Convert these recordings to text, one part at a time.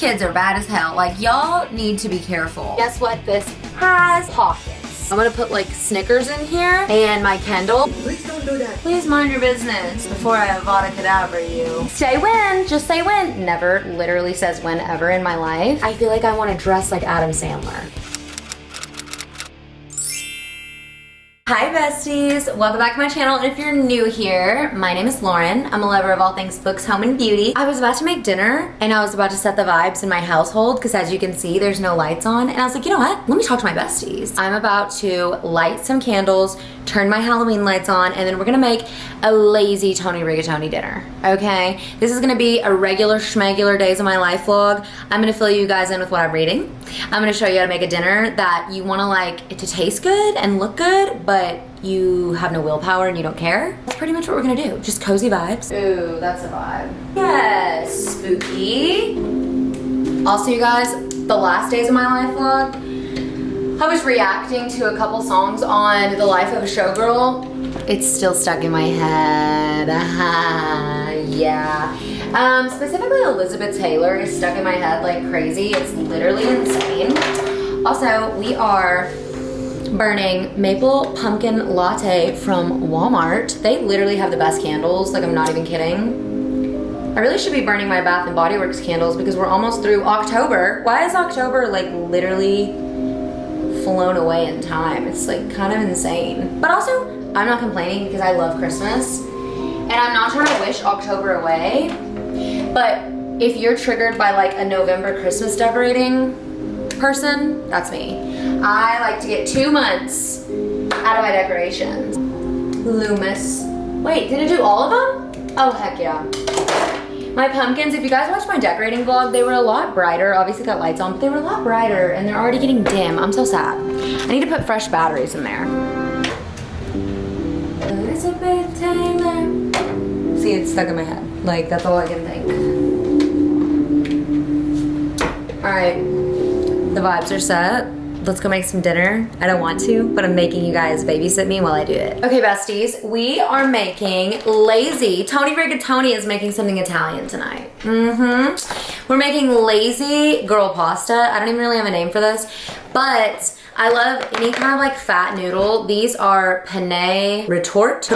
kids are bad as hell. Like, y'all need to be careful. Guess what? This has pockets. I'm gonna put like Snickers in here and my Kindle. Please don't do that. Please mind your business before I Avada Kedavra you. Say when, just say when. Never literally says when ever in my life. I feel like I want to dress like Adam Sandler. Hi besties, welcome back to my channel, and if you're new here, my name is Laurin. I'm a lover of all things books, home, and beauty. I was about to make dinner, and I was about to set the vibes in my household, because as you can see, there's no lights on, and I was like, you know what? Let me talk to my besties. I'm about to light some candles, turn my Halloween lights on, and then we're gonna make a lazy Tony Rigatoni dinner, okay? This is gonna be a regular schmegular days of my life vlog. I'm gonna fill you guys in with what I'm reading. I'm gonna show you how to make a dinner that you wanna like it to taste good and look good, but you have no willpower and you don't care. That's pretty much what we're gonna do. Just cozy vibes. Ooh, that's a vibe. Yes, spooky. Also, you guys, the last days of my life vlog, I was reacting to a couple songs on The Life of a Showgirl. It's still stuck in my head. Yeah. Specifically Elizabeth Taylor is stuck in my head like crazy. It's literally insane. Also, we are burning maple pumpkin latte from Walmart. They literally have the best candles, like I'm not even kidding. I really should be burning my Bath & Body Works candles because we're almost through October. Why is October like literally flown away in time? It's like kind of insane. But also, I'm not complaining because I love Christmas. And I'm not trying to wish October away. But if you're triggered by like a November Christmas decorating person, that's me. I like to get 2 months out of my decorations. Loomis. Wait, did it do all of them? Oh, heck yeah. My pumpkins, if you guys watched my decorating vlog, they were a lot brighter. Obviously got lights on, but they were a lot brighter and they're already getting dim. I'm so sad. I need to put fresh batteries in there. Elizabeth Taylor. See, it's stuck in my head. Like, that's all I can think. All right, the vibes are set. Let's go make some dinner. I don't want to, but I'm making you guys babysit me while I do it. Okay, besties, we are making lazy. Tony Rigatoni is making something Italian tonight. We're making lazy girl pasta. I don't even really have a name for this, but I love any kind of like fat noodle. These are penne retort.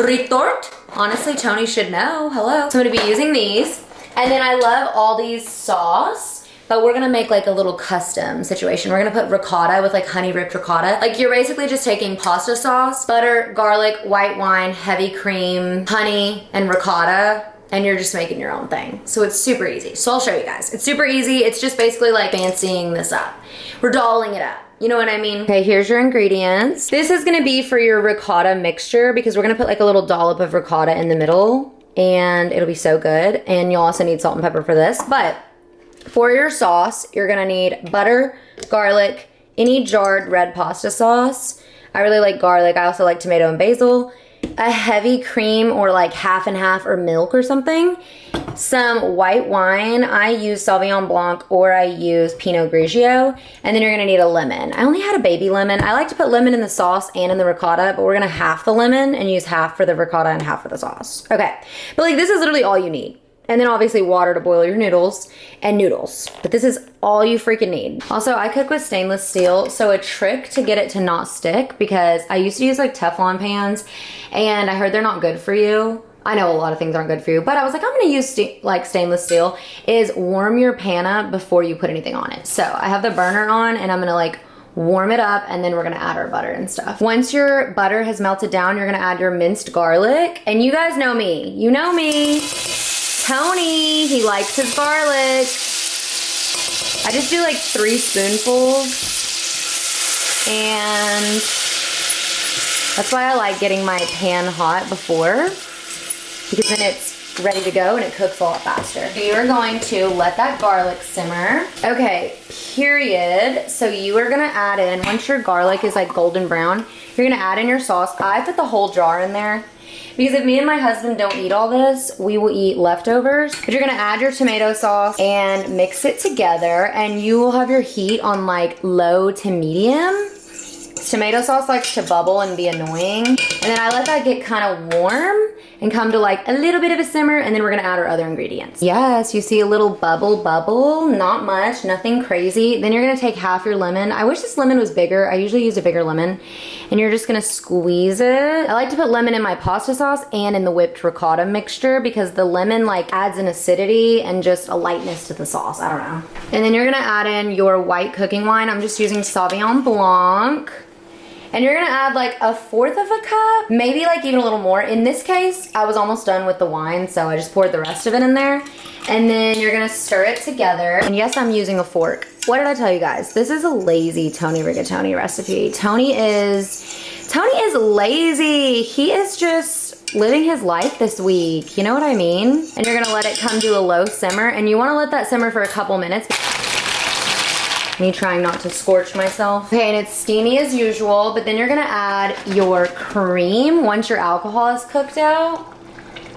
Honestly, Tony should know. Hello. So I'm gonna be using these. And then I love all these sauce. But we're gonna make like a little custom situation. We're gonna put ricotta with like honey whipped ricotta. Like you're basically just taking pasta sauce, butter, garlic, white wine, heavy cream, honey, and ricotta, and you're just making your own thing. So it's super easy. So I'll show you guys. It's super easy. It's just basically like fancying this up. We're dolling it up. You know what I mean? Okay, here's your ingredients. This is gonna be for your ricotta mixture because we're gonna put like a little dollop of ricotta in the middle and it'll be so good. And you'll also need salt and pepper for this, but for your sauce, you're gonna need butter, garlic, any jarred red pasta sauce. I really like garlic. I also like tomato and basil. A heavy cream or like half and half or milk or something. Some white wine. I use Sauvignon Blanc or I use Pinot Grigio. And then you're gonna need a lemon. I only had a baby lemon. I like to put lemon in the sauce and in the ricotta, but we're gonna half the lemon and use half for the ricotta and half for the sauce. Okay, but like this is literally all you need. And then obviously water to boil your noodles and noodles. But this is all you freaking need. Also, I cook with stainless steel. So a trick to get it to not stick, because I used to use like Teflon pans and I heard they're not good for you. I know a lot of things aren't good for you, but I was like, I'm gonna use like stainless steel, is warm your pan up before you put anything on it. So I have the burner on and I'm gonna like warm it up and then we're gonna add our butter and stuff. Once your butter has melted down, you're gonna add your minced garlic. And you guys know me, you know me. Tony, he likes his garlic. I just do like 3 spoonfuls. And that's why I like getting my pan hot before, because then it's ready to go and it cooks a lot faster. You're going to let that garlic simmer. Okay, period. So you are gonna add in, once your garlic is like golden brown, you're gonna add in your sauce. I put the whole jar in there, because if me and my husband don't eat all this, we will eat leftovers. But you're gonna add your tomato sauce and mix it together, and you will have your heat on like low to medium. Tomato sauce likes to bubble and be annoying. And then I let that get kind of warm, and come to like a little bit of a simmer, and then we're gonna add our other ingredients. Yes, you see a little bubble, not much, nothing crazy. Then you're gonna take half your lemon. I wish this lemon was bigger. I usually use a bigger lemon. And you're just gonna squeeze it. I like to put lemon in my pasta sauce and in the whipped ricotta mixture because the lemon like adds an acidity and just a lightness to the sauce, I don't know. And then you're gonna add in your white cooking wine. I'm just using Sauvignon Blanc. And you're gonna add like 1/4 of a cup, maybe like even a little more. In this case, I was almost done with the wine, so I just poured the rest of it in there. And then you're gonna stir it together. And yes, I'm using a fork. What did I tell you guys? This is a lazy Tony Rigatoni recipe. Tony is lazy. He is just living his life this week. You know what I mean? And you're gonna let it come to a low simmer, and you wanna let that simmer for a couple minutes. Me trying not to scorch myself. Okay, and it's steamy as usual, but then you're gonna add your cream once your alcohol is cooked out.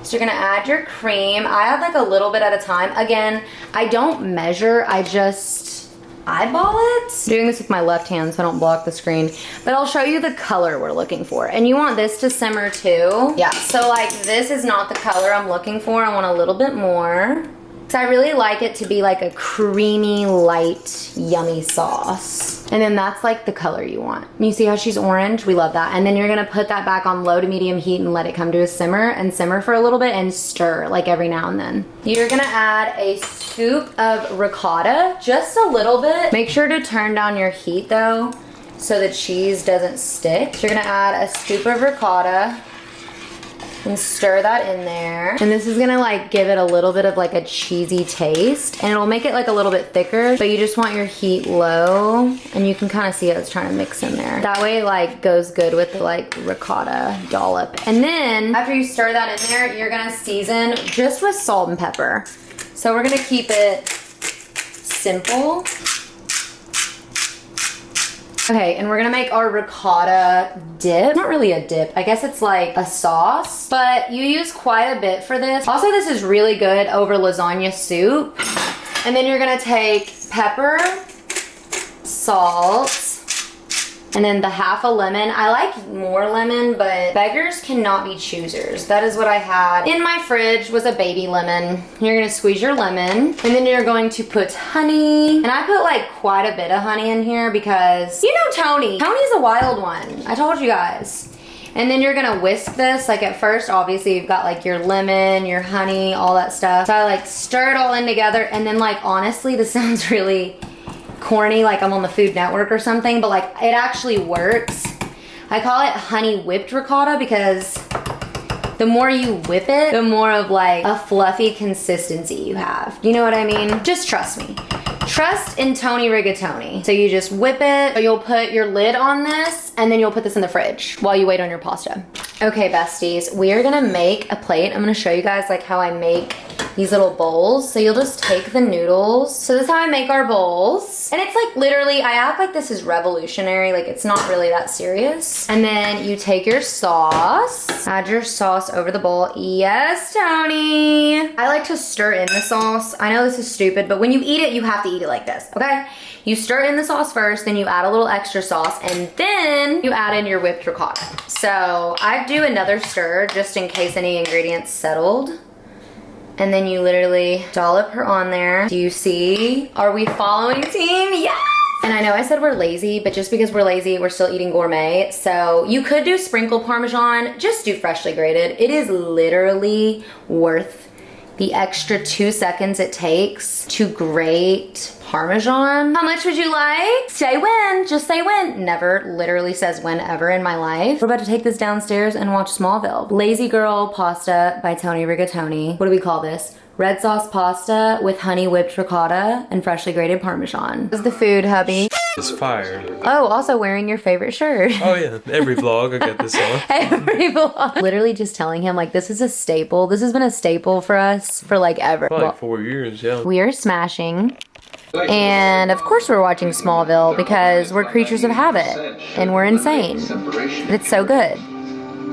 So you're gonna add your cream. I add like a little bit at a time. Again, I don't measure, I just eyeball it. I'm doing this with my left hand so I don't block the screen, but I'll show you the color we're looking for. And you want this to simmer too. Yeah, so like this is not the color I'm looking for. I want a little bit more. So I really like it to be like a creamy, light, yummy sauce. And then that's like the color you want. You see how she's orange? We love that. And then you're gonna put that back on low to medium heat and let it come to a simmer and simmer for a little bit and stir like every now and then. You're gonna add a scoop of ricotta, just a little bit. Make sure to turn down your heat though, so the cheese doesn't stick. So you're gonna add a scoop of ricotta and stir that in there. And this is gonna like give it a little bit of like a cheesy taste, and it'll make it like a little bit thicker, but you just want your heat low, and you can kind of see how it's trying to mix in there. That way it like goes good with the like ricotta dollop. And then after you stir that in there, you're gonna season just with salt and pepper. So we're gonna keep it simple. Okay, and we're gonna make our ricotta dip. Not really a dip, I guess it's like a sauce, but you use quite a bit for this. Also, this is really good over lasagna soup. And then you're gonna take pepper, salt, and then the half a lemon. I like more lemon, but beggars cannot be choosers. That is what I had in my fridge, was a baby lemon. You're gonna squeeze your lemon, and then you're going to put honey. And I put like quite a bit of honey in here because, you know Tony. Tony's a wild one. I told you guys. And then you're gonna whisk this. Like at first, obviously you've got like your lemon, your honey, all that stuff. So I like stir it all in together, and then like honestly, this sounds really corny, like I'm on the Food Network or something, but like it actually works. I call it honey whipped ricotta because the more you whip it, the more of like a fluffy consistency you have. You know what I mean? Just trust me. Trust in Tony Rigatoni. So you just whip it, or you'll put your lid on this, and then you'll put this in the fridge while you wait on your pasta. Okay, besties, we are gonna make a plate. I'm gonna show you guys like how I make these little bowls. So you'll just take the noodles. So this is how I make our bowls. And it's like literally, I act like this is revolutionary, like it's not really that serious. And then you take your sauce, add your sauce over the bowl. Yes, Tony. I like to stir in the sauce. I know this is stupid, but when you eat it, you have to eat it like this, okay? You stir in the sauce first, then you add a little extra sauce, and then you add in your whipped ricotta. So I do another stir just in case any ingredients settled. And then you literally dollop her on there. Do you see? Are we following, team? Yes! And I know I said we're lazy, but just because we're lazy, we're still eating gourmet. So you could do sprinkled Parmesan, just do freshly grated. It is literally worth the extra 2 seconds it takes to grate Parmesan. How much would you like? Say when, just say when. Never literally says when ever in my life. We're about to take this downstairs and watch Smallville. Lazy Girl Pasta by Tony Rigatoni. What do we call this? Red sauce pasta with honey whipped ricotta and freshly grated Parmesan. This is the food, hubby. It's fire. Oh, also wearing your favorite shirt. Oh yeah, every vlog I get this on. Every vlog. Literally just telling him like this is a staple. This has been a staple for us for like ever. For like 4 years, yeah. We are smashing. And of course we're watching Smallville because we're creatures of habit and we're insane. But it's so good.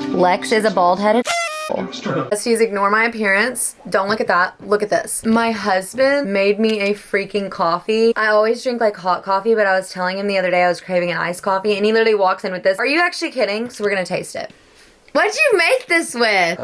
Lex is a bald-headed Besties, ignore my appearance. Don't look at that. Look at this. My husband made me a freaking coffee. I always drink like hot coffee, but I was telling him the other day I was craving an iced coffee, and he literally walks in with this. Are you actually kidding? So we're gonna taste it. What'd you make this with?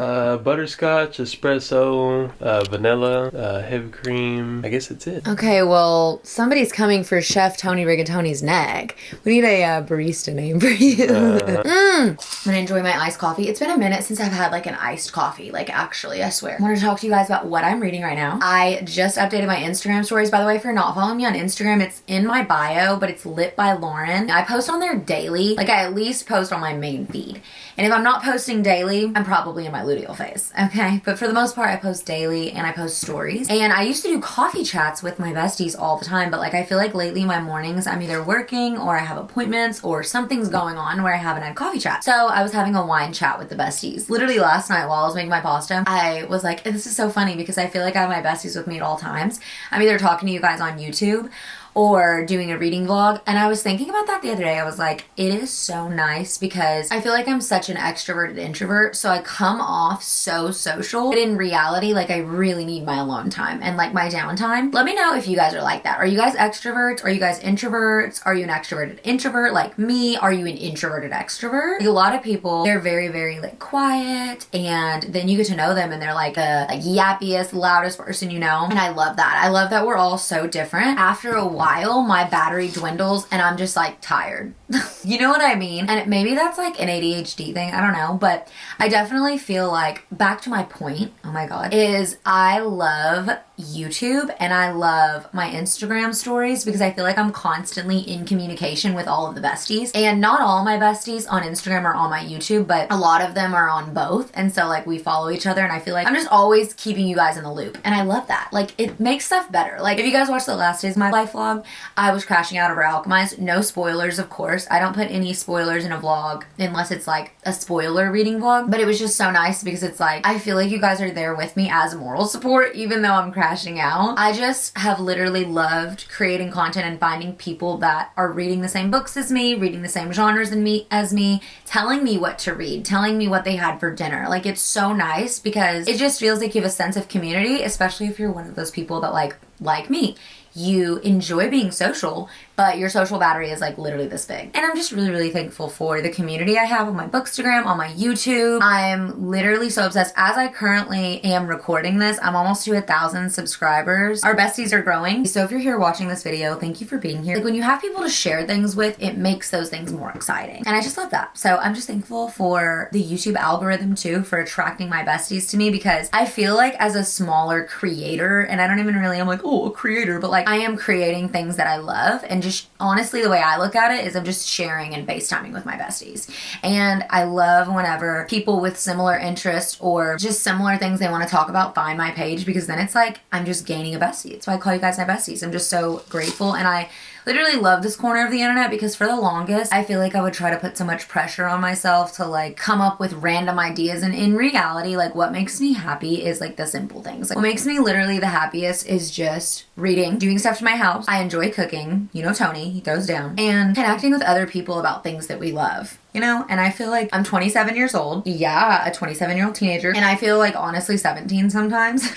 Butterscotch, espresso, vanilla, heavy cream. I guess that's it. Okay, well, somebody's coming for Chef Tony Rigatoni's neck. We need a barista name for you. I'm gonna enjoy my iced coffee. It's been a minute since I've had like an iced coffee, like actually, I swear. I want to talk to you guys about what I'm reading right now. I just updated my Instagram stories. By the way, if you're not following me on Instagram, it's in my bio, but it's lit by Laurin. I post on there daily. Like I at least post on my main feed. And if I'm not posting daily, I'm probably in my luteal phase, okay? But for the most part, I post daily and I post stories. And I used to do coffee chats with my besties all the time, but like I feel like lately my mornings, I'm either working or I have appointments or something's going on where I haven't had coffee chat. So I was having a wine chat with the besties. Literally last night while I was making my pasta, I was like, this is so funny because I feel like I have my besties with me at all times. I'm either talking to you guys on YouTube or doing a reading vlog. And I was thinking about that the other day. I was like, it is so nice because I feel like I'm such an extroverted introvert. So I come off so social, but in reality, like I really need my alone time and like my downtime. Let me know if you guys are like that. Are you guys extroverts? Are you guys introverts? Are you an extroverted introvert like me? Are you an introverted extrovert? Like, a lot of people, they're very, very like quiet, and then you get to know them and they're like the like yappiest, loudest person you know. And I love that. I love that we're all so different. After a while, my battery dwindles and I'm just like tired. You know what I mean? And maybe that's like an ADHD thing. I don't know. But I definitely feel like, back to my point, oh my God, is I love YouTube and I love my Instagram stories because I feel like I'm constantly in communication with all of the besties. And not all my besties on Instagram are on my YouTube, but a lot of them are on both. And so like we follow each other and I feel like I'm just always keeping you guys in the loop. And I love that. Like it makes stuff better. Like if you guys watched the last days of my life vlog, I was crashing out over Alchemised. No spoilers, of course. I don't put any spoilers in a vlog unless it's like a spoiler reading vlog. But it was just so nice because it's like, I feel like you guys are there with me as moral support, even though I'm crashing out. I just have literally loved creating content and finding people that are reading the same books as me, reading the same genres as me, telling me what to read, telling me what they had for dinner. Like it's so nice because it just feels like you have a sense of community, especially if you're one of those people that like me. You enjoy being social, but your social battery is like literally this big. And I'm just really, really thankful for the community I have on my Bookstagram, on my YouTube. I'm literally so obsessed. As I currently am recording this, I'm almost to 1,000 subscribers. Our besties are growing. So if you're here watching this video, thank you for being here. Like when you have people to share things with, it makes those things more exciting. And I just love that. So I'm just thankful for the YouTube algorithm too, for attracting my besties to me, because I feel like as a smaller creator, and I don't even really, I'm like, oh, a creator, but like I am creating things that I love, and just honestly the way I look at it is I'm just sharing and FaceTiming with my besties. And I love whenever people with similar interests or just similar things they want to talk about find my page, because then it's like I'm just gaining a bestie. That's why I call you guys my besties. I'm just so grateful, and I literally love this corner of the internet because for the longest I feel like I would try to put so much pressure on myself to like come up with random ideas, and in reality like what makes me happy is like the simple things. Like what makes me literally the happiest is just reading, doing stuff to my house. I enjoy cooking, you know Tony, he throws down, and connecting with other people about things that we love. You know, and I feel like I'm 27 years old. Yeah, a 27-year-old teenager. And I feel like honestly 17 sometimes,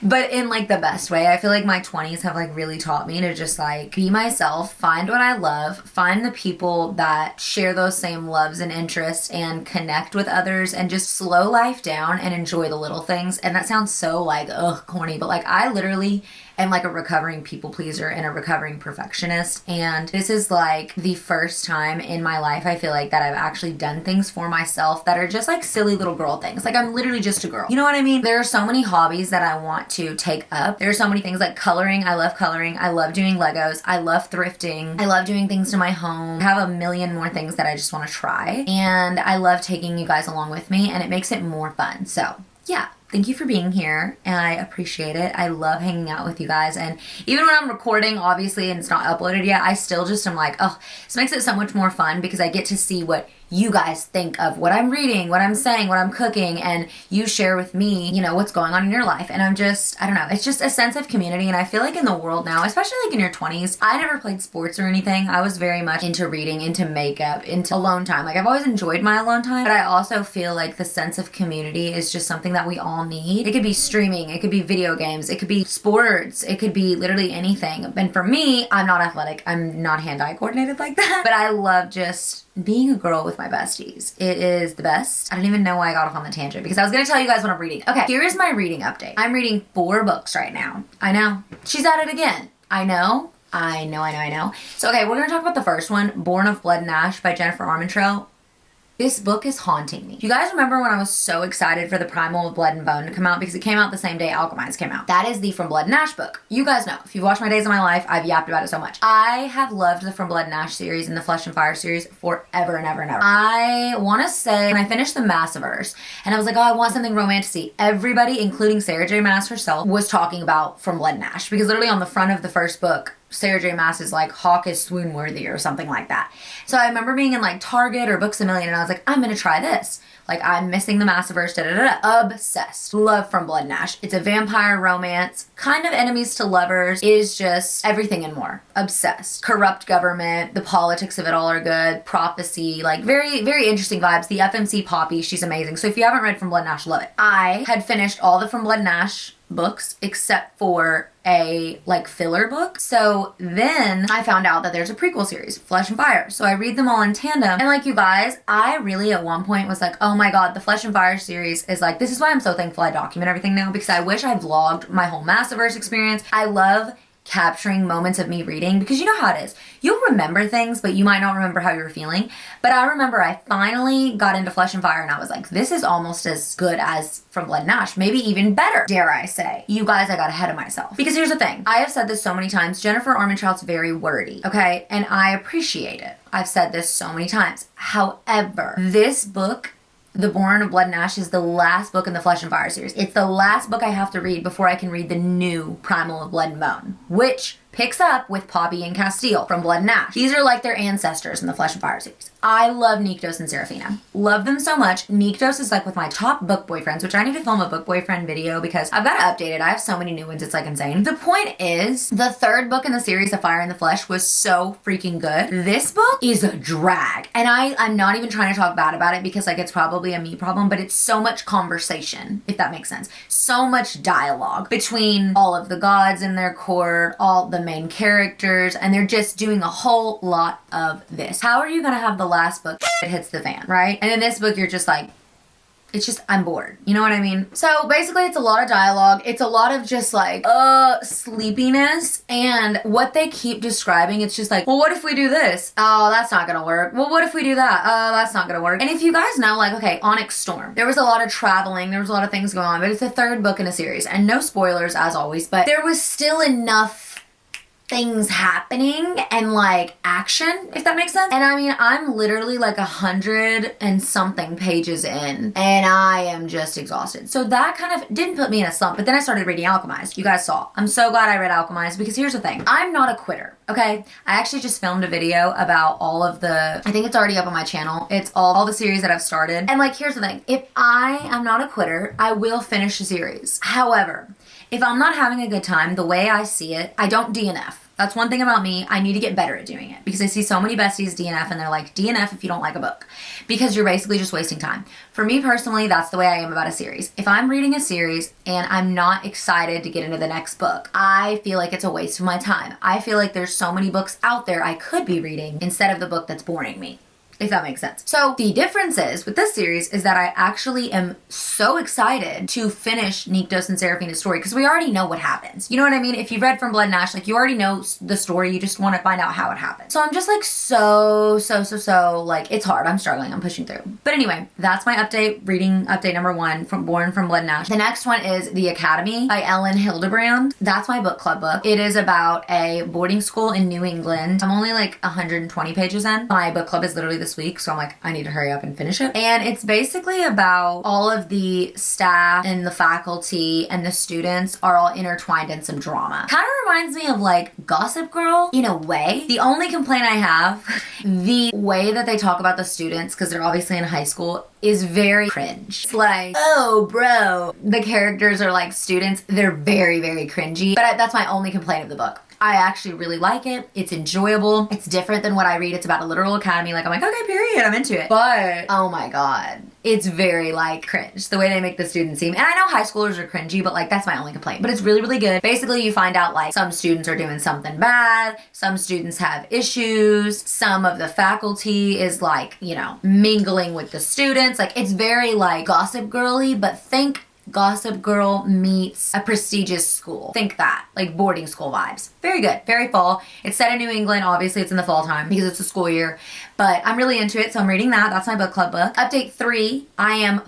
but in like the best way. I feel like my 20s have like really taught me to just like be myself, find what I love, find the people that share those same loves and interests, and connect with others, and just slow life down and enjoy the little things. And that sounds so like, ugh, corny, but like I literally am like a recovering people pleaser and a recovering perfectionist. And this is like the first time in my life I feel like that I've actually done things for myself that are just like silly little girl things. Like I'm literally just a girl. You know what I mean? There are so many hobbies that I want to take up. There are so many things like coloring. I love coloring. I love doing Legos. I love thrifting. I love doing things to my home. I have a million more things that I just want to try. And I love taking you guys along with me, and it makes it more fun. So yeah. Thank you for being here, and I appreciate it. I love hanging out with you guys, and even when I'm recording, obviously, and it's not uploaded yet, I still just am like, oh, this makes it so much more fun because I get to see what you guys think of what I'm reading, what I'm saying, what I'm cooking, and you share with me, you know, what's going on in your life. And I'm just, I don't know, it's just a sense of community. And I feel like in the world now, especially like in your 20s, I never played sports or anything. I was very much into reading, into makeup, into alone time. Like I've always enjoyed my alone time, but I also feel like the sense of community is just something that we all all need. It could be streaming, it could be video games, it could be sports, it could be literally anything. And for me, I'm not athletic. I'm not hand-eye coordinated like that. But I love just being a girl with my besties. It is the best. I don't even know why I got off on the tangent because I was gonna tell you guys what I'm reading. Okay, here is my reading update. I'm reading 4 books right now. I know. She's at it again. I know. So, okay, we're gonna talk about the first one, Born of Blood and Ash by Jennifer Armentrout. This book is haunting me. You guys remember when I was so excited for the Primal of Blood and Bone to come out because it came out the same day Alchemised came out? That is the From Blood and Ash book. You guys know. If you've watched my Days of My Life, I've yapped about it so much. I have loved the From Blood and Ash series and the Flesh and Fire series forever and ever and ever. I want to say when I finished the Massiverse and I was like, oh, I want something romantic. Everybody, including Sarah J. Maas herself, was talking about From Blood and Ash because literally on the front of the first book, Sarah J. Maas is like, Hawk is swoon worthy or something like that. So I remember being in like Target or Books A Million and I was like, I'm gonna try this. Like, I'm missing the Massiverse, Obsessed. Love From Blood and Ash. It's a vampire romance, kind of enemies to lovers. It is just everything and more. Obsessed. Corrupt government, the politics of it all are good. Prophecy, like very, very interesting vibes. The FMC Poppy, she's amazing. So if you haven't read From Blood and Ash, love it. I had finished all the From Blood and Ash books except for a like filler book. So then I found out that there's a prequel series, Flesh and Fire. So I read them all in tandem. And like you guys, I really at one point was like, oh my God, the Flesh and Fire series is like, this is why I'm so thankful I document everything now because I wish I vlogged my whole Massiverse experience. I love capturing moments of me reading because you know how it is. You'll remember things, but you might not remember how you were feeling. But I remember I finally got into Flesh and Fire and I was like, this is almost as good as From Blood and Ash, maybe even better, dare I say. You guys, I got ahead of myself. Because here's the thing. I have said this so many times. Jennifer Armentrout's very wordy, okay? And I appreciate it. I've said this so many times. However, this book, The Born of Blood and Ash, is the last book in the Flesh and Fire series. It's the last book I have to read before I can read the new Primal of Blood and Bone, which picks up with Poppy and Castile from Blood and Ash. These are like their ancestors in the Flesh and Fire series. I love Nyktos and Seraphina. Love them so much. Nyktos is like with my top book boyfriends, which I need to film a book boyfriend video because I've got to update it. I have so many new ones, it's like insane. The point is, the third book in the series, The Fire in the Flesh, was so freaking good. This book is a drag. And I'm not even trying to talk bad about it because like it's probably a me problem, but it's so much conversation, if that makes sense. So much dialogue between all of the gods in their court, all the main characters, and they're just doing a whole lot of this. How are you gonna have the last book that hits the fan, right? And in this book, you're just like, it's just, I'm bored. You know what I mean? So basically it's a lot of dialogue. It's a lot of just like, sleepiness. And what they keep describing, it's just like, well, what if we do this? Oh, that's not gonna work. Well, what if we do that? Oh, that's not gonna work. And if you guys know, like, okay, Onyx Storm, there was a lot of traveling, there was a lot of things going on, but it's the third book in a series. And no spoilers as always, but there was still enough things happening and like action, if that makes sense. And I mean, I'm literally like 100 and something pages in and I am just exhausted. So that kind of didn't put me in a slump, but then I started reading Alchemised. You guys saw. I'm so glad I read Alchemised because here's the thing. I'm not a quitter, okay? I actually just filmed a video about all of the, I think it's already up on my channel. It's all the series that I've started. And like, here's the thing. If I am not a quitter, I will finish the series. However, if I'm not having a good time, the way I see it, I don't DNF. That's one thing about me. I need to get better at doing it because I see so many besties DNF and they're like, DNF if you don't like a book because you're basically just wasting time. For me personally, that's the way I am about a series. If I'm reading a series and I'm not excited to get into the next book, I feel like it's a waste of my time. I feel like there's so many books out there I could be reading instead of the book that's boring me, if that makes sense. So the difference is with this series is that I actually am so excited to finish Nyktos and Seraphina's story because we already know what happens. You know what I mean? If you've read From Blood and Ash, like you already know the story, you just want to find out how it happened. So I'm just like so like it's hard. I'm struggling. I'm pushing through. But anyway, that's my reading update number 1 from Born from Blood and Ash. The next one is The Academy by Elin Hilderbrand. That's my book club book. It is about a boarding school in New England. I'm only like 120 pages in. My book club is literally this week, so I'm like, I need to hurry up and finish it. And it's basically about all of the staff and the faculty and the students are all intertwined in some drama. Kind of reminds me of like Gossip Girl in a way. The only complaint I have, the way that they talk about the students, because they're obviously in high school, is very cringe. It's like, oh bro, the characters are like students. They're very, very cringy. But that's my only complaint of the book. I actually really like it. It's enjoyable. It's different than what I read. It's about a literal academy. Like I'm like, okay, period. I'm into it. But oh my God. It's very like cringe, the way they make the students seem. And I know high schoolers are cringy, but like that's my only complaint. But it's really, really good. Basically, you find out like some students are doing something bad, some students have issues, some of the faculty is like, you know, mingling with the students. Like it's very like Gossip Girly, but think Gossip Girl meets a prestigious school. Think that, like boarding school vibes. Very good, very fall. It's set in New England. Obviously, it's in the fall time because it's a school year, but I'm really into it, so I'm reading that. That's my book club book. Update 3, I'm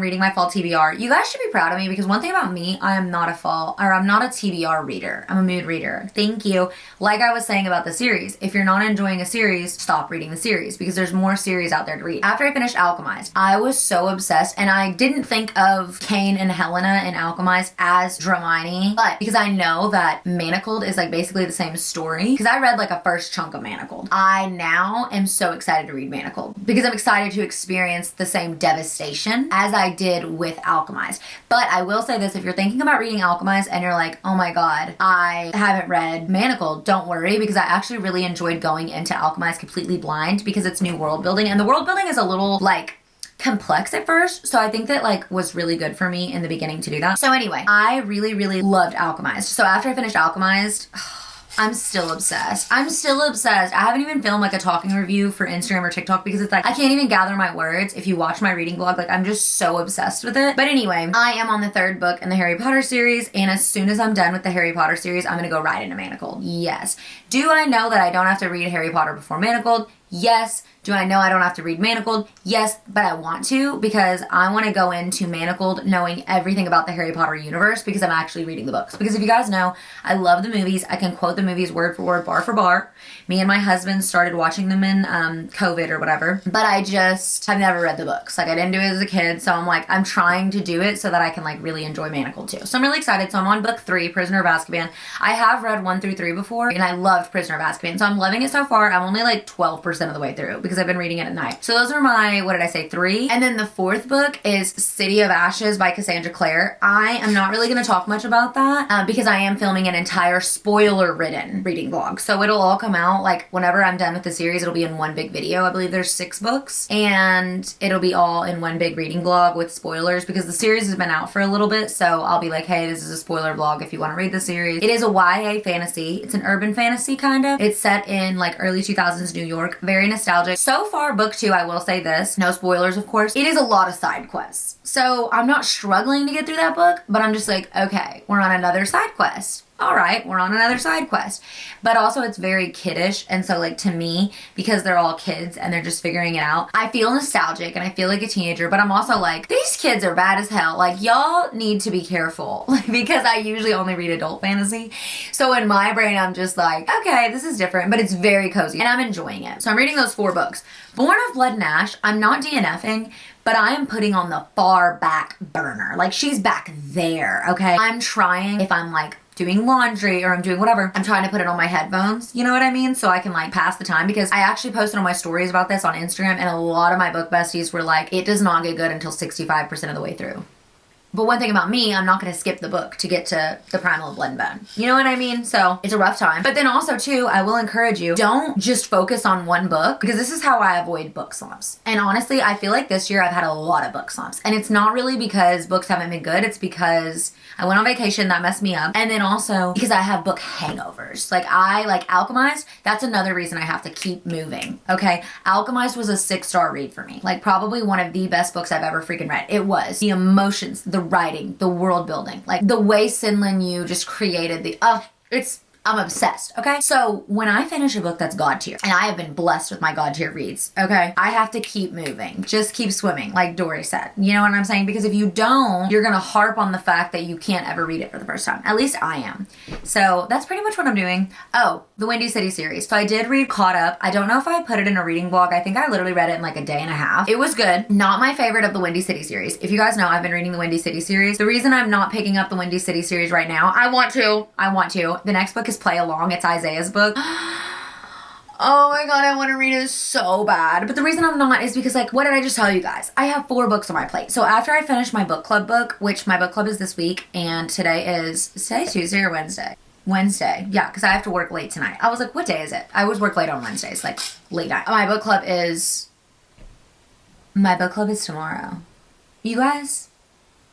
reading my fall TBR. You guys should be proud of me because one thing about me, I'm not a TBR reader. I'm a mood reader. Thank you. Like I was saying about the series, if you're not enjoying a series, stop reading the series because there's more series out there to read. After I finished Alchemised, I was so obsessed and I didn't think of Cain and Helena in Alchemised as Dramini, but because I know that Manacled is like basically the same story, because I read like a first chunk of Manacled. I now am so excited to read Manacled because I'm excited to experience the same devastation as I did with Alchemised. But I will say this, if you're thinking about reading Alchemised and you're like, oh my god, I haven't read Manacled, don't worry, because I actually really enjoyed going into Alchemised completely blind because it's new world building, and the world building is a little like complex at first, so I think that like was really good for me in the beginning to do that. So anyway, I really, really loved Alchemised. So after I finished Alchemised, I'm still obsessed. I haven't even filmed like a talking review for Instagram or TikTok because it's like, I can't even gather my words. If you watch my reading vlog, like I'm just so obsessed with it. But anyway, I am on the 3rd book in the Harry Potter series. And as soon as I'm done with the Harry Potter series, I'm gonna go right into Manacled. Yes. Do I know that I don't have to read Harry Potter before Manacled? Yes. Do I know I don't have to read Manacled? Yes, but I want to because I want to go into Manacled knowing everything about the Harry Potter universe because I'm actually reading the books. Because if you guys know, I love the movies. I can quote the movies word for word, bar for bar. Me and my husband started watching them in COVID or whatever, but I've never read the books. Like I didn't do it as a kid, so I'm like, I'm trying to do it so that I can like really enjoy Manacled too. So I'm really excited. So I'm on book 3, Prisoner of Azkaban. I have read 1 through 3 before and I loved Prisoner of Azkaban. So I'm loving it so far. I'm only like 12% of the way through because I've been reading it at night. So those are my, 3? And then the 4th book is City of Ashes by Cassandra Clare. I am not really going to talk much about that because I am filming an entire spoiler-ridden reading vlog. So it'll all come out like whenever I'm done with the series, it'll be in one big video. I believe there's 6 books and it'll be all in one big reading vlog with spoilers because the series has been out for a little bit. So I'll be like, hey, this is a spoiler vlog if you want to read the series. It is a YA fantasy. It's an urban fantasy kind of. It's set in like early 2000s New York. Very nostalgic. So far, book 2, I will say this, no spoilers of course, it is a lot of side quests. So I'm not struggling to get through that book, but I'm just like, okay, we're on another side quest. All right, we're on another side quest. But also it's very kiddish. And so like to me, because they're all kids and they're just figuring it out, I feel nostalgic and I feel like a teenager, but I'm also like, these kids are bad as hell. Like y'all need to be careful because I usually only read adult fantasy. So in my brain, I'm just like, okay, this is different, but it's very cozy and I'm enjoying it. So I'm reading those 4 books. Born of Blood and Ash, I'm not DNFing, but I am putting on the far back burner. Like she's back there, okay? I'm trying, if I'm like doing laundry or I'm doing whatever, I'm trying to put it on my headphones, you know what I mean? So I can like pass the time because I actually posted on my stories about this on Instagram and a lot of my book besties were like, it does not get good until 65% of the way through. But one thing about me, I'm not going to skip the book to get to the Primal of Blood and Bone. You know what I mean? So it's a rough time. But then also too, I will encourage you, don't just focus on one book because this is how I avoid book slumps. And honestly, I feel like this year I've had a lot of book slumps. And it's not really because books haven't been good. It's because I went on vacation, that messed me up. And then also because I have book hangovers. Like Alchemised, that's another reason I have to keep moving. Okay. Alchemised was a 6-star read for me. Like probably one of the best books I've ever freaking read. It was. The emotions, the writing, the world building, like the way senlinyu just created I'm obsessed, okay? So when I finish a book that's God tier, and I have been blessed with my God tier reads, okay? I have to keep moving. Just keep swimming, like Dory said. You know what I'm saying? Because if you don't, you're gonna harp on the fact that you can't ever read it for the first time. At least I am. So that's pretty much what I'm doing. Oh, the Windy City series. So I did read Caught Up. I don't know if I put it in a reading vlog. I think I literally read it in like a day and a half. It was good. Not my favorite of the Windy City series. If you guys know, I've been reading the Windy City series. The reason I'm not picking up the Windy City series right now, I want to. The next book is Play Along. It's Isaiah's book. Oh my god, I want to read it so bad. But the reason I'm not is because, like, what did I just tell you guys? I have 4 books on my plate. So after I finish my book club book, which my book club is this week, and today Tuesday or Wednesday? Wednesday. Yeah, because I have to work late tonight. I was like, what day is it? I always work late on Wednesdays, like late night. My book club is My book club is tomorrow. You guys?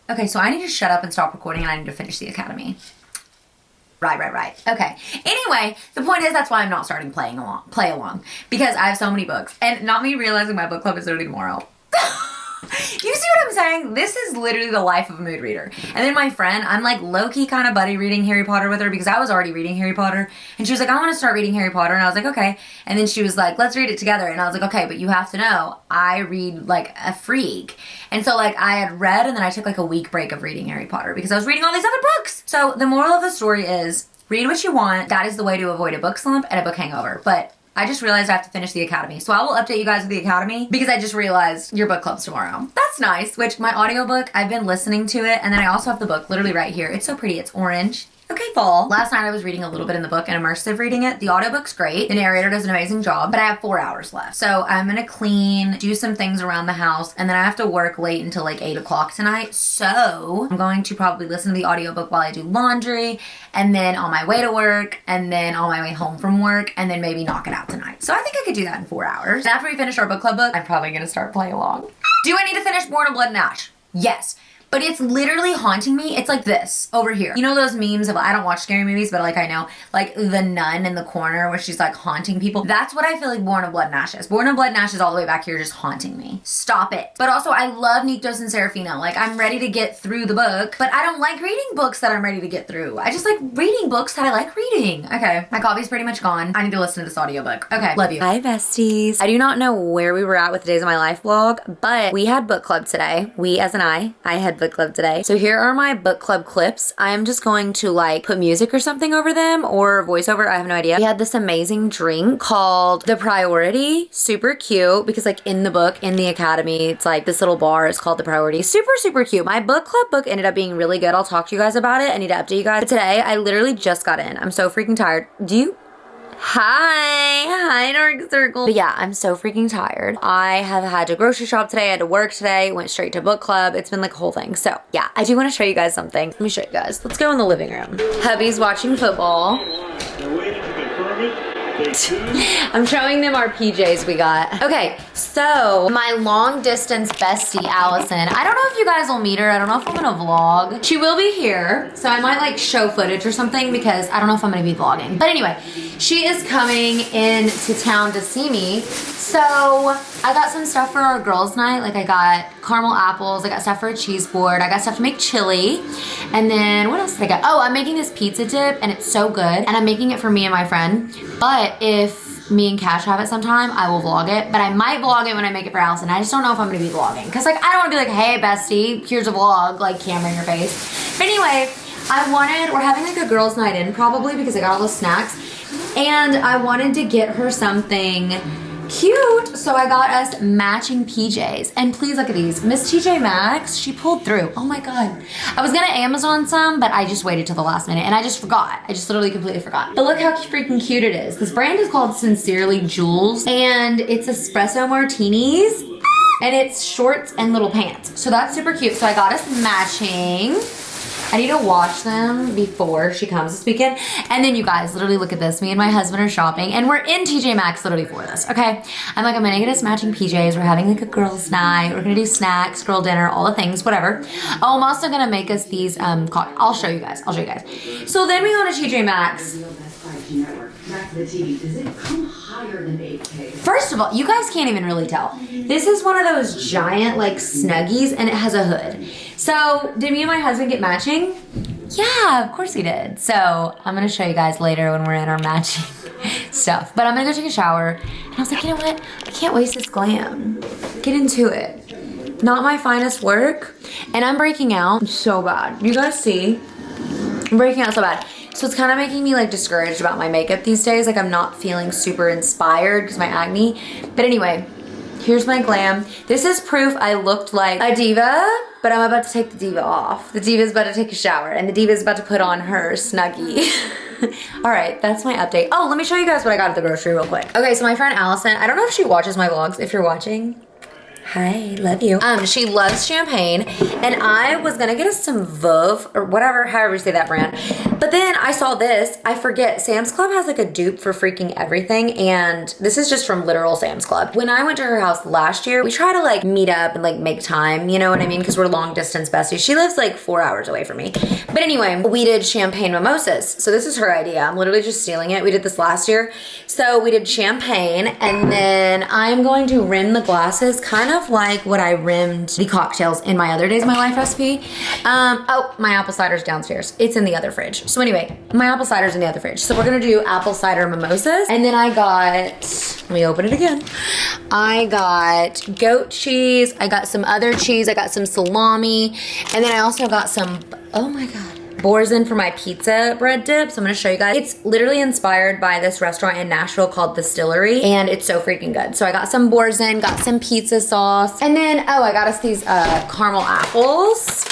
Okay, so I need to shut up and stop recording and I need to finish the academy. Right. Okay. Anyway, the point is that's why I'm not starting play along. Because I have so many books. And not me realizing my book club is literally tomorrow. You see what I'm saying? This is literally the life of a mood reader. And then my friend, I'm like low-key kind of buddy reading Harry Potter with her because I was already reading Harry Potter. And she was like, I want to start reading Harry Potter. And I was like, okay. And then she was like, let's read it together. And I was like, okay, but you have to know, I read like a freak. And so like I had read and then I took like a week break of reading Harry Potter because I was reading all these other books. So the moral of the story is read what you want. That is the way to avoid a book slump and a book hangover. But I just realized I have to finish the academy. So I will update you guys with the academy because I just realized your book club's tomorrow. That's nice, which my audiobook, I've been listening to it. And then I also have the book literally right here. It's so pretty. It's orange. Okay, fall. Last night I was reading a little bit in the book and immersive reading it. The audiobook's great. The narrator does an amazing job, but I have 4 hours left. So I'm gonna clean, do some things around the house, and then I have to work late until like 8 o'clock tonight. So I'm going to probably listen to the audiobook while I do laundry, and then on my way to work, and then on my way home from work, and then maybe knock it out tonight. So I think I could do that in 4 hours. And after we finish our book club book, I'm probably gonna start playing along. Do I need to finish Born of Blood and Ash? Yes. But it's literally haunting me. It's like this over here. You know those memes of, I don't watch scary movies, but like I know, like the nun in the corner where she's like haunting people. That's what I feel like Born of Blood and Ash is. Born of Blood and Ash is all the way back here just haunting me. Stop it. But also I love Niktos and Serafino. Like I'm ready to get through the book, but I don't like reading books that I'm ready to get through. I just like reading books that I like reading. Okay, my coffee's pretty much gone. I need to listen to this audiobook. Okay, love you. Hi besties. I do not know where we were at with the Days of My Life vlog, but we had book club today. We as in I had book club today. So here are my book club clips. I'm just going to like put music or something over them or voiceover. I have no idea. We had this amazing drink called The Priority. Super cute because like in the book, in the academy, it's like this little bar is called The Priority. Super, super cute. My book club book ended up being really good. I'll talk to you guys about it. I need to update you guys. But today, I literally just got in. I'm so freaking tired. Hi, Dark Circle. But yeah, I'm so freaking tired. I have had to grocery shop today, I had to work today, went straight to book club. It's been like a whole thing. So yeah, I do want to show you guys something. Let me show you guys. Let's go in the living room. Hubby's watching football. I'm showing them our PJs we got. Okay, so my long distance bestie, Allison. I don't know if you guys will meet her. I don't know if I'm gonna vlog. She will be here, so I might like show footage or something because I don't know if I'm gonna be vlogging. But anyway, she is coming into town to see me. So I got some stuff for our girls' night. Like I got caramel apples, I got stuff for a cheese board, I got stuff to make chili. And then what else did I get? Oh, I'm making this pizza dip and it's so good. And I'm making it for me and my friend. But if me and Cash have it sometime, I will vlog it. But I might vlog it when I make it for Allison. I just don't know if I'm gonna be vlogging. Cause like I don't wanna be like, hey bestie, here's a vlog, like camera in your face. But anyway, we're having like a girls' night in probably because I got all the snacks. And I wanted to get her something cute, so I got us matching PJs. And please look at these. Miss TJ Maxx, she pulled through. Oh my god. I was gonna Amazon some, but I just waited till the last minute and I just forgot. I just literally completely forgot. But look how freaking cute it is. This brand is called Sincerely Jules and it's espresso martinis and it's shorts and little pants. So that's super cute. So I got us matching. I need to wash them before she comes this weekend. And then you guys, literally look at this. Me and my husband are shopping and we're in TJ Maxx literally for this, okay? I'm gonna get us matching PJs. We're having like a girls' night. We're gonna do snacks, girl dinner, all the things, whatever. Oh, I'm also gonna make us these, I'll show you guys. So then we go to TJ Maxx. First of all, you guys can't even really tell. This is one of those giant like Snuggies and it has a hood. So did me and my husband get matching? Yeah, of course we did. So I'm gonna show you guys later when we're in our matching stuff. But I'm gonna go take a shower. And I was like, you know what? I can't waste this glam. Get into it. Not my finest work. And I'm breaking out so bad. You guys see? I'm breaking out so bad. So it's kind of making me like discouraged about my makeup these days. Like I'm not feeling super inspired because my acne. But anyway, here's my glam. This is proof I looked like a diva, but I'm about to take the diva off. The diva's about to take a shower and the diva's about to put on her Snuggie. All right, that's my update. Oh, let me show you guys what I got at the grocery real quick. Okay, so my friend Allison, I don't know if she watches my vlogs. If you're watching, Hi, love you. She loves champagne, and I was gonna get us some Veuve or whatever, however you say that brand. But then I saw this. I forget. Sam's Club has like a dupe for freaking everything, and this is just from literal Sam's Club. When I went to her house last year, we try to like meet up and like make time. You know what I mean? Because we're long distance besties. She lives like 4 hours away from me. But anyway, we did champagne mimosas. So this is her idea. I'm literally just stealing it. We did this last year. So we did champagne, and then I'm going to rim the glasses kind of like what I rimmed the cocktails in my other Days of My Life recipe. Oh, my apple cider's downstairs. It's in the other fridge. So anyway, my apple cider's in the other fridge. So we're gonna do apple cider mimosas. And then I got, let me open it again. I got goat cheese. I got some other cheese. I got some salami. And then I also got some, oh my God, Boursin for my pizza bread dip. So I'm gonna show you guys. It's literally inspired by this restaurant in Nashville called The Distillery, and it's so freaking good. So I got some Boursin, got some pizza sauce, and then, oh, I got us these caramel apples,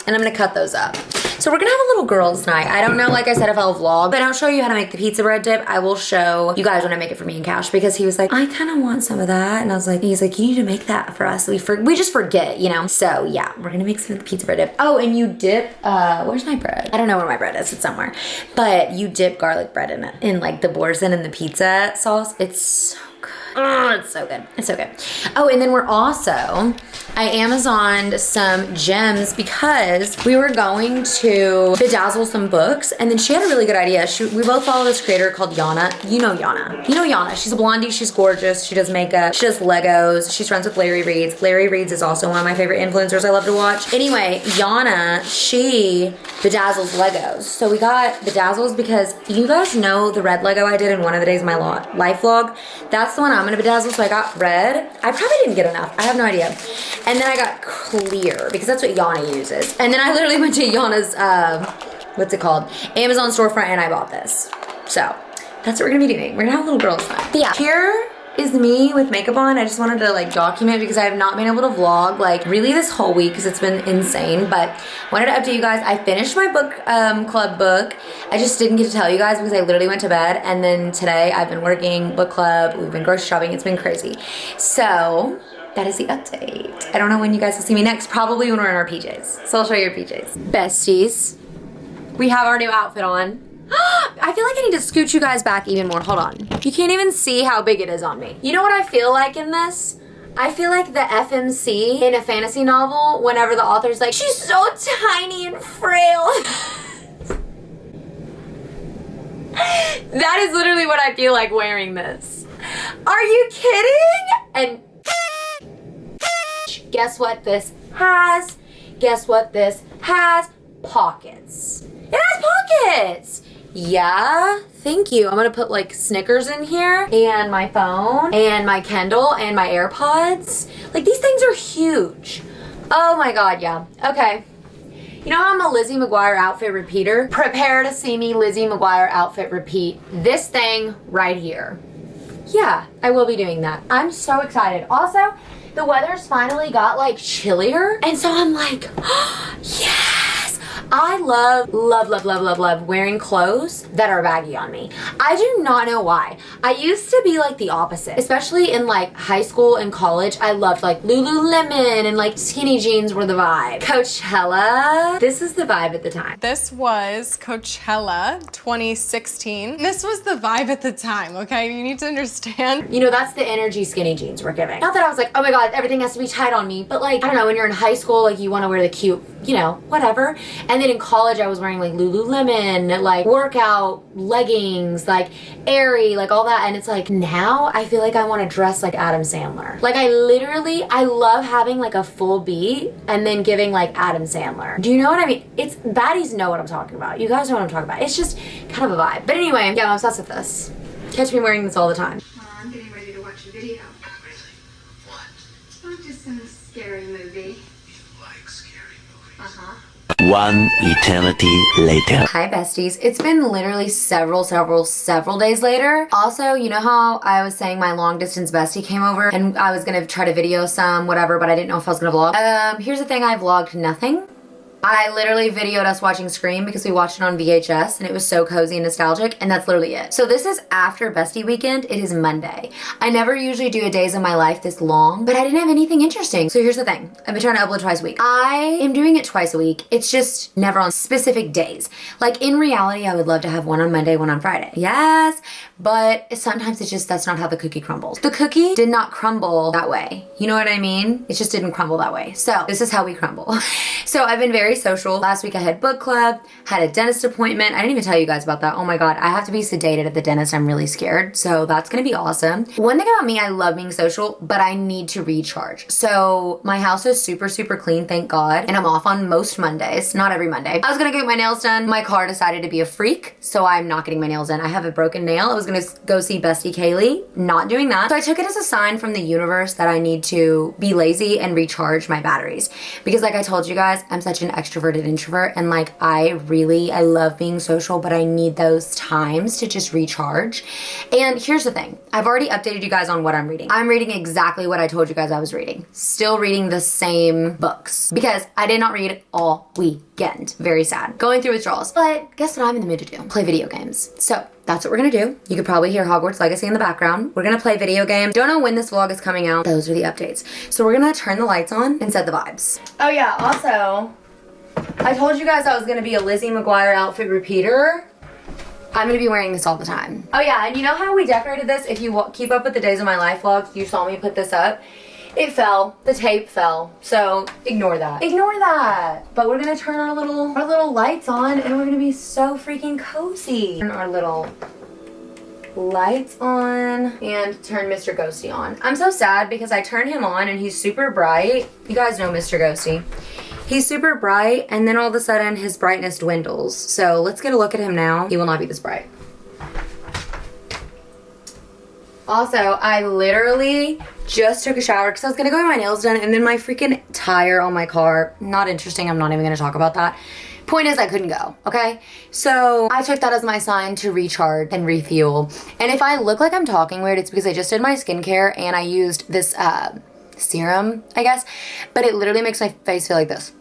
and I'm gonna cut those up. So we're gonna have a little girls' night. I don't know, like I said, if I'll vlog, but I don't show you how to make the pizza bread dip. I will show you guys when I make it for me and Cash, because he was like, I kind of want some of that. And I was like, he's like, you need to make that for us. We just forget, you know? So yeah, we're gonna make some of the pizza bread dip. Oh, and you dip, where's my bread? I don't know where my bread is, it's somewhere. But you dip garlic bread in it, in like the Boursin and the pizza sauce. It's so good. Oh, it's so good. It's so good. Oh, and then we're also, I Amazoned some gems because we were going to bedazzle some books, and then she had a really good idea. We both follow this creator called Yana. You know Yana. You know Yana. She's a blondie. She's gorgeous. She does makeup. She does Legos. She's friends with Larry Reeds. Larry Reeds is also one of my favorite influencers I love to watch. Anyway, Yana, she bedazzles Legos. So we got bedazzles because you guys know the red Lego I did in one of the Days of My Life vlog. That's the one I'm gonna bedazzle. So I got red. I probably didn't get enough. I have no idea. And then I got clear because that's what Yana uses. And then I literally went to Yana's, what's it called? Amazon storefront, and I bought this. So that's what we're gonna be doing. We're gonna have a little girls' night. But yeah, here is me with makeup on. I just wanted to like document because I have not been able to vlog like really this whole week because it's been insane. But wanted to update you guys. I finished my book club book. I just didn't get to tell you guys because I literally went to bed, and then today I've been working book club. We've been grocery shopping. It's been crazy. So that is the update. I don't know when you guys will see me next. Probably when we're in our PJs. So I'll show you your PJs. Besties, we have our new outfit on. I feel like I need to scoot you guys back even more. Hold on. You can't even see how big it is on me. You know what I feel like in this? I feel like the FMC in a fantasy novel whenever the author's like, she's so tiny and frail. That is literally what I feel like wearing this. Are you kidding? And guess what this has? Guess what this has? Pockets. It has pockets. Yeah, thank you. I'm gonna put like Snickers in here, and my phone, and my Kindle, and my AirPods. Like, these things are huge. Oh my God, yeah. Okay. You know how I'm a Lizzie McGuire outfit repeater? Prepare to see me Lizzie McGuire outfit repeat this thing right here. Yeah, I will be doing that. I'm so excited. Also, the weather's finally got like chillier, and so I'm like, oh, yes! I love wearing clothes that are baggy on me. I do not know why. I used to be like the opposite, especially in like high school and college. I loved like Lululemon and like skinny jeans were the vibe. Coachella, this was the vibe at the time. This was Coachella 2016. This was the vibe at the time, okay? You need to understand. You know, that's the energy skinny jeans were giving. Not that I was like, oh my God, everything has to be tight on me, but like, I don't know, when you're in high school, like you want to wear the cute, you know, whatever. And then in college, I was wearing like Lululemon, like workout leggings, like airy, like all that. And it's like, now I feel like I want to dress like Adam Sandler. Like I love having like a full beat and then giving like Adam Sandler. Do you know what I mean? It's, baddies know what I'm talking about. You guys know what I'm talking about. It's just kind of a vibe. But anyway, yeah, I'm obsessed with this. Catch me wearing this all the time. I'm getting ready to watch a video. Really? What? Oh, just some scary movie. You like scary movies? Uh-huh. One eternity later. Hi besties. It's been literally several days later. Also, you know how I was saying my long distance bestie came over and I was gonna try to video some, whatever, but I didn't know if I was gonna vlog. Here's the thing, I vlogged nothing. I literally videoed us watching Scream because we watched it on VHS and it was so cozy and nostalgic, and that's literally it. So this is after bestie weekend. It is Monday. I never usually do a days of my life this long, but I didn't have anything interesting. So here's the thing. I've been trying to upload twice a week. I am doing it twice a week. It's just never on specific days. Like in reality, I would love to have one on Monday, one on Friday. Yes, but sometimes it's just, that's not how the cookie crumbles. The cookie did not crumble that way. You know what I mean? It just didn't crumble that way. So this is how we crumble. So I've been very social. Last week I had book club, had a dentist appointment. I didn't even tell you guys about that. Oh my God, I have to be sedated at the dentist. I'm really scared. So that's gonna be awesome. One thing about me, I love being social, but I need to recharge. So my house is super, super clean, thank God. And I'm off on most Mondays, not every Monday. I was gonna get my nails done. My car decided to be a freak, so I'm not getting my nails done. I have a broken nail. I was gonna go see bestie Kaylee, not doing that. So I took it as a sign from the universe that I need to be lazy and recharge my batteries. Because like I told you guys, I'm such an extroverted introvert, and like I love being social, but I need those times to just recharge. And here's the thing. I've already updated you guys on what I'm reading. I'm reading exactly what I told you guys I was reading. Still reading the same books because I did not read all weekend. Very sad. Going through withdrawals. But guess what I'm in the mood to do? Play video games. So that's what we're gonna do. You could probably hear Hogwarts Legacy in the background. We're gonna play video games. Don't know when this vlog is coming out. Those are the updates. So we're gonna turn the lights on and set the vibes. Oh yeah, also, I told you guys I was gonna be a Lizzie McGuire outfit repeater. I'm gonna be wearing this all the time. Oh yeah, and you know how we decorated this? If you keep up with the Days of My Life vlogs, you saw me put this up. It fell. The tape fell. So ignore that. Ignore that. But we're gonna turn our little lights on and we're gonna be so freaking cozy. Turn our little lights on and turn Mr. Ghosty on. I'm so sad because I turned him on and he's super bright. You guys know Mr. Ghosty. He's super bright and then all of a sudden his brightness dwindles. So let's get a look at him now. He will not be this bright. Also, I literally just took a shower because I was gonna go get my nails done and then my freaking tire on my car, not interesting, I'm not even gonna talk about that. Point is I couldn't go, okay? So I took that as my sign to recharge and refuel. And if I look like I'm talking weird, it's because I just did my skincare and I used this serum, I guess, but it literally makes my face feel like this.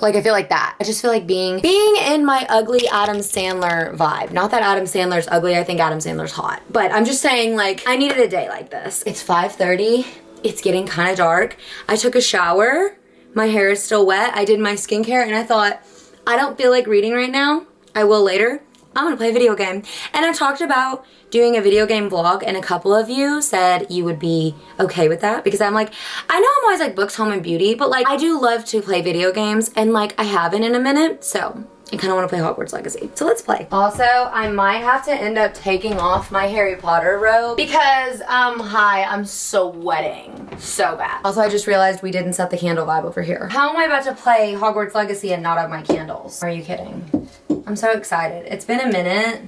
Like I feel like that. I just feel like being in my ugly Adam Sandler vibe. Not that Adam Sandler's ugly, I think Adam Sandler's hot. But I'm just saying like I needed a day like this. It's 5:30, it's getting kind of dark. I took a shower, my hair is still wet. I did my skincare and I thought, I don't feel like reading right now. I will later. I'm gonna play a video game. And I talked about doing a video game vlog and a couple of you said you would be okay with that because I'm like, I know I'm always like books, home, and beauty, but like I do love to play video games and like I haven't in a minute, so I kind of want to play Hogwarts Legacy. So let's play. Also, I might have to end up taking off my Harry Potter robe because I'm sweating so bad. Also, I just realized we didn't set the candle vibe over here. How am I about to play Hogwarts Legacy and not have my candles? Are you kidding? I'm so excited. It's been a minute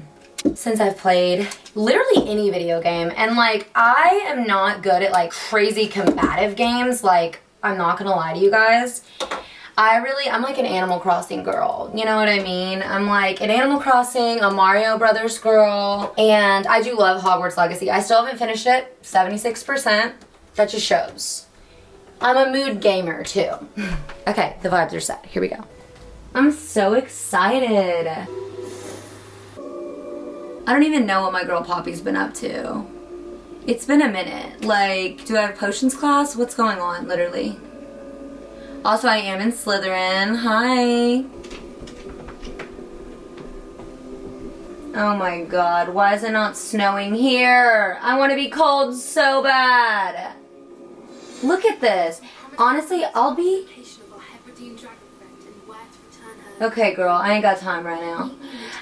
since I've played literally any video game, and like I am not good at like crazy combative games. Like I'm not gonna lie to you guys, I'm like an Animal Crossing girl, you know what I mean? I'm like an Animal Crossing, a Mario Brothers girl, and I do love Hogwarts Legacy. I still haven't finished it, 76%. That just shows I'm a mood gamer too. Okay, the vibes are set. Here we go. I'm so excited. I don't even know what my girl Poppy's been up to. It's been a minute. Like, do I have potions class? What's going on, literally? Also, I am in Slytherin. Hi. Oh my god, why is it not snowing here? I want to be cold so bad. Look at this. Honestly, I'll be... Okay, girl, I ain't got time right now.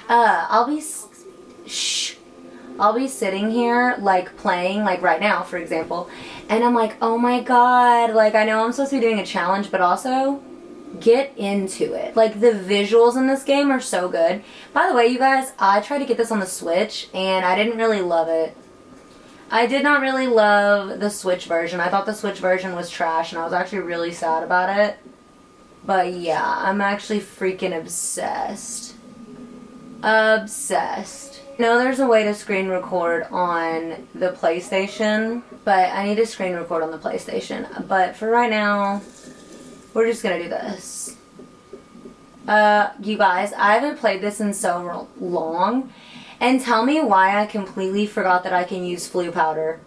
I'll be sitting here, like, playing, like, right now, for example, and I'm like, oh my god, like, I know I'm supposed to be doing a challenge, but also, get into it. Like, the visuals in this game are so good. By the way, you guys, I tried to get this on the Switch, and I didn't really love it. I did not really love the Switch version. I thought the Switch version was trash, and I was actually really sad about it. But yeah, I'm actually freaking obsessed. Obsessed. I know there's a way to screen record on the PlayStation, but I need to screen record on the PlayStation. But for right now, we're just gonna do this. You guys, I haven't played this in so long. And tell me why I completely forgot that I can use flue powder.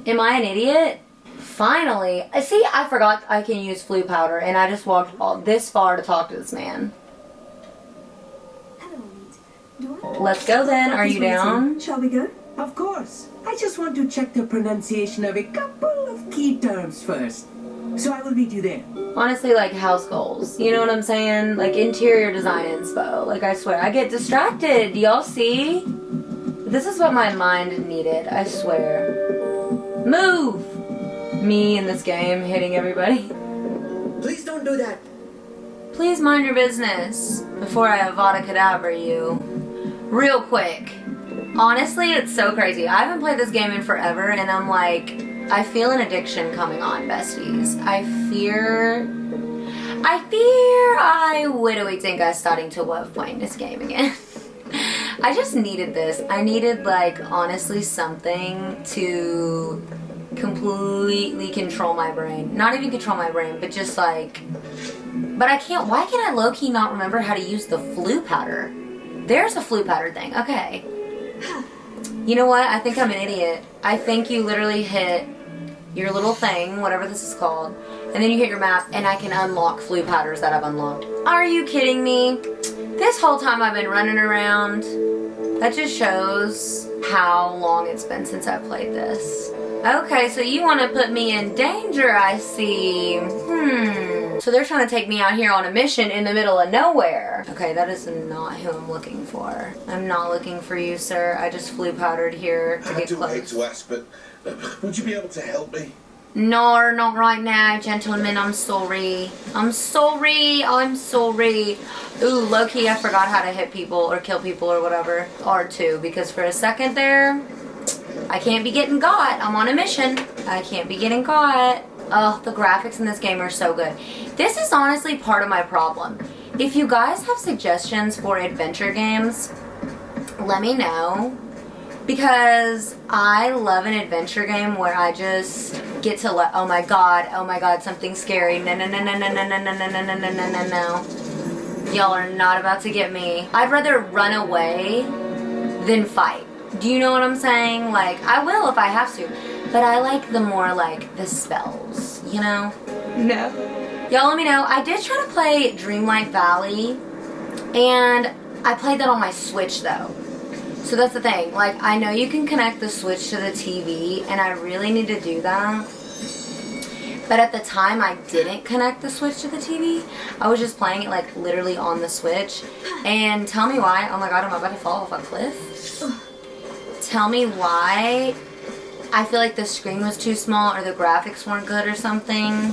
Am I an idiot? Finally. See, I forgot I can use flue powder and I just walked this far to talk to this man. Let's go then. Are you down? Shall we go? Of course. I just want to check the pronunciation of a couple of key terms first. So I will meet you there. Honestly, like house goals. You know what I'm saying? Like interior design inspo. Like I swear, I get distracted. Do y'all see? This is what my mind needed. I swear. Move! Me in this game hitting everybody. Please don't do that. Please mind your business before I Avada Kedavra you. Real quick. Honestly, it's so crazy. I haven't played this game in forever and I'm like, I feel an addiction coming on, besties. I fear I literally think I'm starting to love playing this game again. I just needed this. I needed, like, honestly something to completely control my brain. Not even control my brain, but just like, but I can't, why can I low-key not remember how to use the flue powder? There's a flue powder thing, okay. You know what, I think I'm an idiot. I think you literally hit your little thing, whatever this is called, and then you hit your map and I can unlock flue powders that I've unlocked. Are you kidding me? This whole time I've been running around. That just shows how long it's been since I've played this. Okay, so you want to put me in danger, I see. So they're trying to take me out here on a mission in the middle of nowhere. Okay, that is not who I'm looking for. I'm not looking for you, sir. I just flue powdered here to get close. I hate to ask, but would you be able to help me? No, not right now, gentlemen. I'm sorry. I'm sorry. I'm sorry. Ooh, low-key, I forgot how to hit people or kill people or whatever. R2, because for a second there, I can't be getting got. I'm on a mission. I can't be getting caught. Oh, the graphics in this game are so good. This is honestly part of my problem. If you guys have suggestions for adventure games, let me know. Because I love an adventure game where I just get to oh my god, something scary. No, no, no, no, no, no, no, no, no, no, no, no, no, no. Y'all are not about to get me. I'd rather run away than fight. Do you know what I'm saying? Like, I will if I have to. But I like the more, like, the spells, you know? No. Y'all let me know. I did try to play Dreamlight Valley. And I played that on my Switch, though. So that's the thing. Like, I know you can connect the Switch to the TV. And I really need to do that. But at the time, I didn't connect the Switch to the TV. I was just playing it, like, literally on the Switch. And tell me why. Oh my god, am I about to fall off a cliff? Tell me why I feel like the screen was too small or the graphics weren't good or something.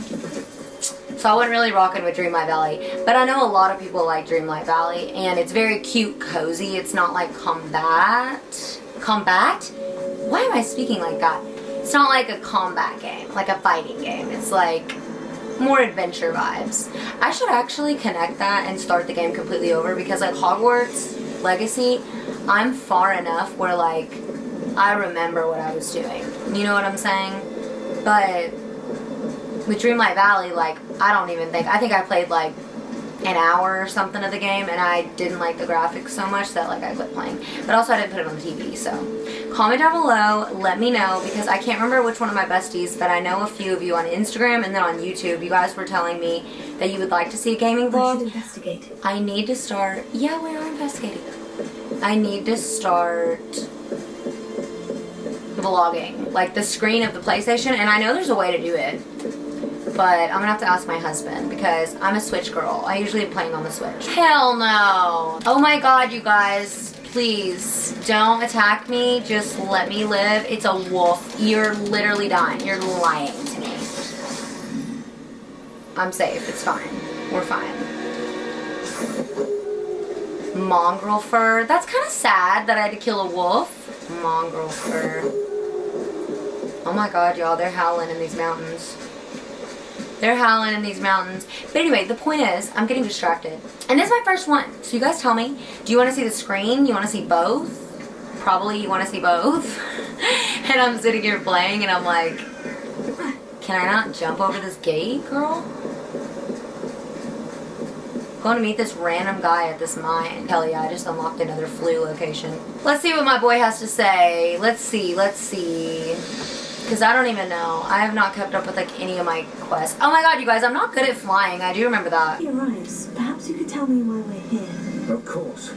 So I wasn't really rocking with Dreamlight Valley. But I know a lot of people like Dreamlight Valley. And it's very cute, cozy. It's not like combat. Combat? Why am I speaking like that? It's not like a combat game, like a fighting game. It's like more adventure vibes. I should actually connect that and start the game completely over because like Hogwarts Legacy, I'm far enough where like I remember what I was doing. You know what I'm saying? But with Dreamlight Valley, like I think I played like an hour or something of the game and I didn't like the graphics so much that like I quit playing. But also I didn't put it on the TV, so comment down below, let me know, because I can't remember which one of my besties, but I know a few of you on Instagram and then on YouTube, you guys were telling me that you would like to see a gaming vlog. We should investigate. I need to start, yeah, we are investigating. I need to start vlogging, like the screen of the PlayStation, and I know there's a way to do it. But I'm gonna have to ask my husband because I'm a Switch girl. I usually am playing on the Switch. Hell no. Oh my god, you guys. Please don't attack me. Just let me live. It's a wolf. You're literally dying. You're lying to me. I'm safe. It's fine. We're fine. Mongrel fur. That's kind of sad that I had to kill a wolf. Mongrel fur. Oh my god, y'all. They're howling in these mountains. They're howling in these mountains. But anyway, the point is, I'm getting distracted. And this is my first one. So you guys tell me, do you want to see the screen? You want to see both? Probably you want to see both. And I'm sitting here playing and I'm like, can I not jump over this gate, girl? Going to meet this random guy at this mine. Hell yeah, I just unlocked another flu location. Let's see what my boy has to say. Let's see. Because I don't even know. I have not kept up with like any of my quests. Oh my god, you guys, I'm not good at flying. I do remember that. Your eyes. Perhaps you could tell me why we're here. Of course.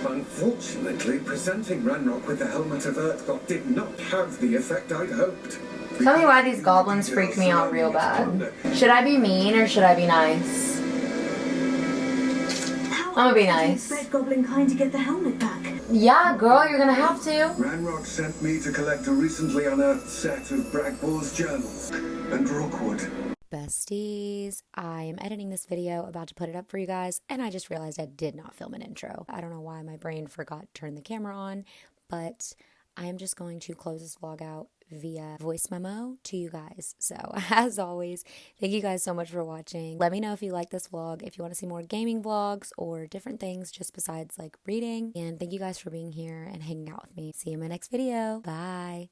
Unfortunately, presenting Ranrock with the Helmet of Earthgod did not have the effect I'd hoped. Tell me why these goblins freak me out real bad. Should I be mean or should I be nice? I'm gonna be nice. Red Goblin kind to get the helmet back. Yeah, girl, you're gonna have to. Ranrock sent me to collect a recently unearthed set of Bragbor's journals and Rookwood. Besties, I am editing this video, about to put it up for you guys, and I just realized I did not film an intro. I don't know why my brain forgot to turn the camera on, but I am just going to close this vlog out via voice memo to you guys. So as always, thank you guys so much for watching. Let me know if you like this vlog, if you want to see more gaming vlogs or different things just besides like reading. And thank you guys for being here and hanging out with me. See you in my next video. Bye.